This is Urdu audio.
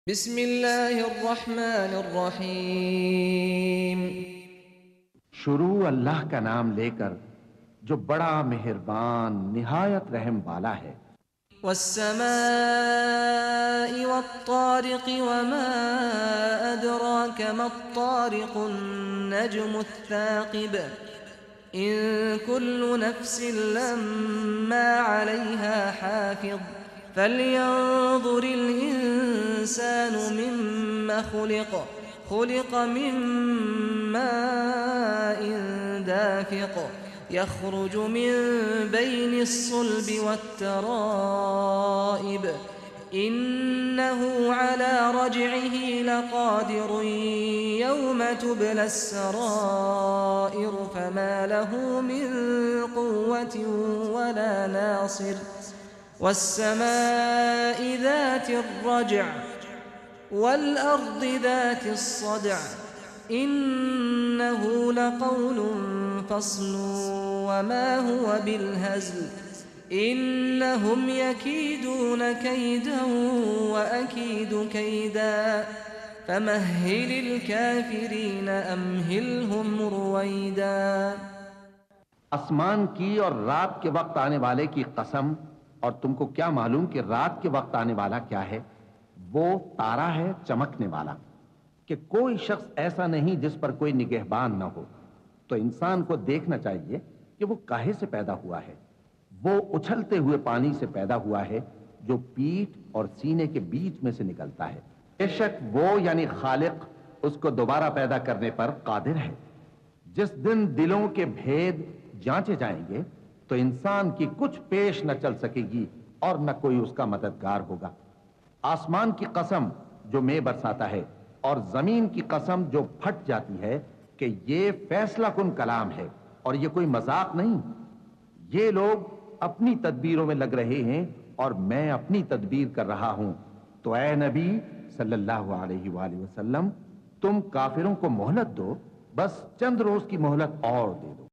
بسم اللہ الرحمن الرحیم۔ شروع اللہ کا نام لے کر جو بڑا مہربان نہایت رحم والا ہے۔ والسماء والطارق وما أدراك ما الطارق النجم الثاقب إن كل نفس لما عليها حافظ فلينظر الإنسان مما خلق من ماء دافق يخرج من بين الصلب والترائب إنه على رجعه لقادر يوم تبلى السرائر فما له من قوة ولا ناصر والسماء ذات الرجع والأرض ذات الصدع إنه لقول فصل وما هو بالهزل إنهم يكيدون كيدا وأكيد كيدا فمهل الكافرين أمهلهم رويدا۔ آسمان کی اور رات کے وقت آنے والے کی قسم، اور تم کو کیا معلوم کہ رات کے وقت آنے والا کیا ہے؟ وہ تارا ہے چمکنے والا، کہ کوئی شخص ایسا نہیں جس پر کوئی نگہبان نہ ہو۔ تو انسان کو دیکھنا چاہیے کہ وہ کاہے سے پیدا ہوا ہے۔ وہ اچھلتے ہوئے پانی سے پیدا ہوا ہے جو پیٹھ اور سینے کے بیچ میں سے نکلتا ہے۔ بے شک وہ یعنی خالق اس کو دوبارہ پیدا کرنے پر قادر ہے۔ جس دن دلوں کے بھید جانچے جائیں گے تو انسان کی کچھ پیش نہ چل سکے گی اور نہ کوئی اس کا مددگار ہوگا۔ آسمان کی قسم جو مے برساتا ہے، اور زمین کی قسم جو پھٹ جاتی ہے، کہ یہ فیصلہ کن کلام ہے اور یہ کوئی مذاق نہیں۔ یہ لوگ اپنی تدبیروں میں لگ رہے ہیں اور میں اپنی تدبیر کر رہا ہوں۔ تو اے نبی صلی اللہ علیہ وآلہ وسلم، تم کافروں کو مہلت دو، بس چند روز کی مہلت اور دے دو۔